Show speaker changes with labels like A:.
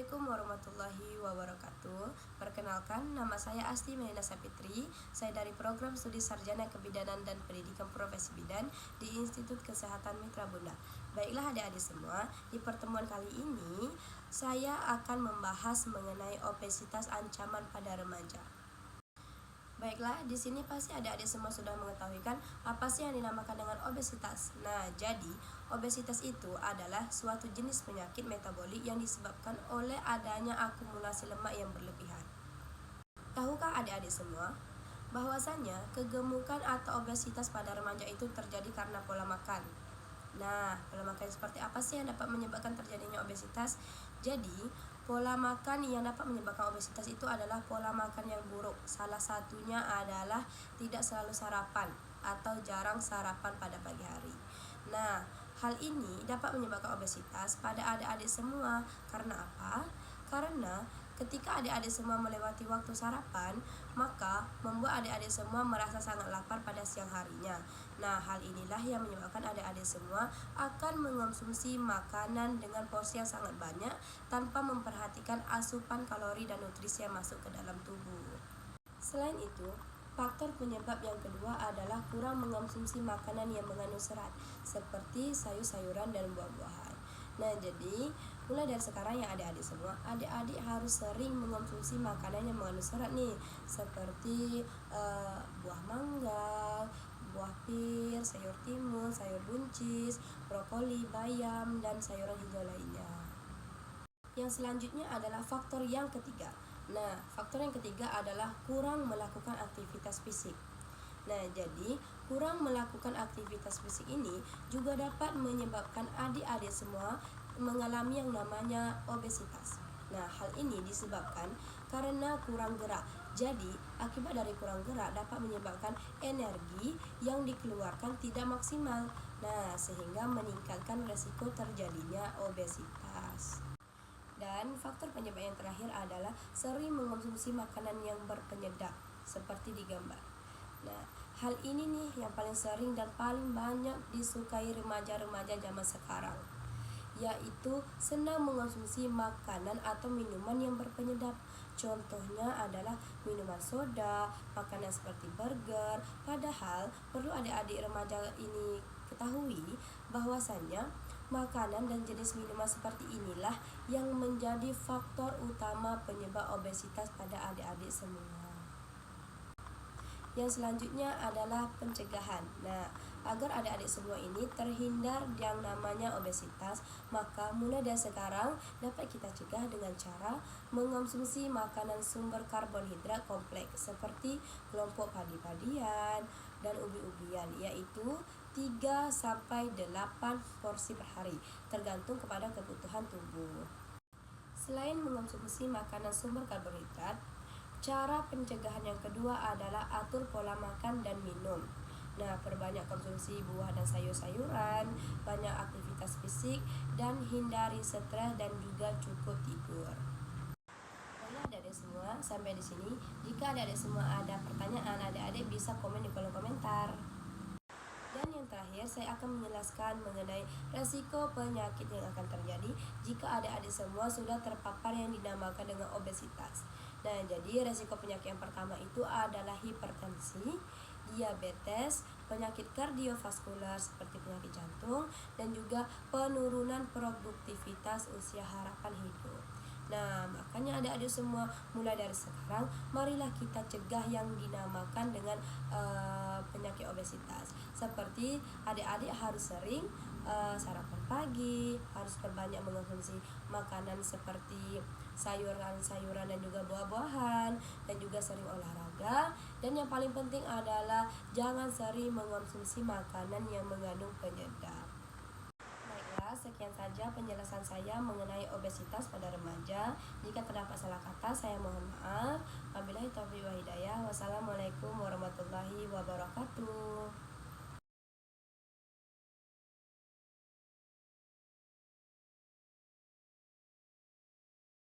A: Assalamualaikum warahmatullahi wabarakatuh. Perkenalkan, nama saya Asti Melina Sapitri. Saya dari Program Studi Sarjana Kebidanan dan Pendidikan Profesi Bidan di Institut Kesehatan Mitra Bunda. Baiklah adik-adik semua, di pertemuan kali ini saya akan membahas mengenai obesitas ancaman pada remaja. Baiklah, di sini pasti adik-adik semua sudah mengetahui kan apa sih yang dinamakan dengan obesitas. Nah, jadi obesitas itu adalah suatu jenis penyakit metabolik yang disebabkan oleh adanya akumulasi lemak yang berlebihan. Tahukah adik-adik semua bahwasanya kegemukan atau obesitas pada remaja itu terjadi karena pola makan? Nah, pola makan seperti apa sih yang dapat menyebabkan terjadinya obesitas? Jadi, pola makan yang dapat menyebabkan obesitas itu adalah pola makan yang buruk. Salah satunya adalah tidak selalu sarapan atau jarang sarapan pada pagi hari. Nah, hal ini dapat menyebabkan obesitas pada adik-adik semua. Karena apa? Karena ketika adik-adik semua melewati waktu sarapan, maka membuat adik-adik semua merasa sangat lapar pada siang harinya. Nah, hal inilah yang menyebabkan adik-adik semua akan mengonsumsi makanan dengan porsi yang sangat banyak tanpa memperhatikan asupan kalori dan nutrisi yang masuk ke dalam tubuh. Selain itu, faktor penyebab yang kedua adalah kurang mengonsumsi makanan yang mengandung serat, seperti sayur-sayuran dan buah-buahan. Nah, jadi mulai dari sekarang ya adik-adik semua, adik-adik harus sering mengonsumsi makanan yang mengandung serat nih, seperti buah mangga, buah pir, sayur timun, sayur buncis, brokoli, bayam, dan sayuran hijau lainnya. Yang selanjutnya adalah faktor yang ketiga. Nah, faktor yang ketiga adalah kurang melakukan aktivitas fisik. Nah, jadi kurang melakukan aktivitas fisik ini juga dapat menyebabkan adik-adik semua mengalami yang namanya obesitas. Nah, hal ini disebabkan karena kurang gerak. Jadi, akibat dari kurang gerak dapat menyebabkan energi yang dikeluarkan tidak maksimal. Nah, sehingga meningkatkan resiko terjadinya obesitas. Dan faktor penyebab yang terakhir adalah sering mengonsumsi makanan yang berpenyedap, seperti di gambar. Nah, hal ini nih yang paling sering dan paling banyak disukai remaja-remaja zaman sekarang, yaitu senang mengonsumsi makanan atau minuman yang berpenyedap. Contohnya adalah minuman soda, makanan seperti burger. Padahal perlu adik-adik remaja ini ketahui bahwasannya makanan dan jenis minuman seperti inilah yang menjadi faktor utama penyebab obesitas pada adik-adik semua. Yang selanjutnya adalah pencegahan. Nah, agar adik-adik semua ini terhindar yang namanya obesitas, maka mulai dari sekarang dapat kita cegah dengan cara mengonsumsi makanan sumber karbohidrat kompleks seperti kelompok padi-padian dan ubi-ubian, yaitu 3-8 porsi per hari, tergantung kepada kebutuhan tubuh. Selain mengonsumsi makanan sumber karbohidrat, cara pencegahan yang kedua adalah atur pola makan dan minum. Nah, perbanyak konsumsi buah dan sayur-sayuran, banyak aktivitas fisik, dan hindari stres dan juga cukup tidur. Baiklah adik-adik semua, sampai di sini. Jika adik-adik semua ada pertanyaan, adik-adik bisa komen di kolom komentar. Dan yang terakhir, saya akan menjelaskan mengenai resiko penyakit yang akan terjadi jika adik-adik semua sudah terpapar yang dinamakan dengan obesitas. Nah, jadi resiko penyakit yang pertama itu adalah hipertensi, diabetes, penyakit kardiovaskular seperti penyakit jantung, dan juga penurunan produktivitas usia harapan hidup. Nah, makanya adik-adik semua mulai dari sekarang marilah kita cegah yang dinamakan dengan penyakit obesitas. Seperti adik-adik harus sering sarapan pagi, harus berbanyak mengonsumsi makanan seperti sayuran-sayuran dan juga buah-buahan, dan juga sering olahraga. Dan yang paling penting adalah jangan sering mengonsumsi makanan yang mengandung penyedap. Baiklah, sekian saja penjelasan saya mengenai obesitas pada remaja. Jika terdapat salah kata, saya mohon maaf. Wabillahi taufiq wal hidayah. Wassalamualaikum warahmatullahi wabarakatuh.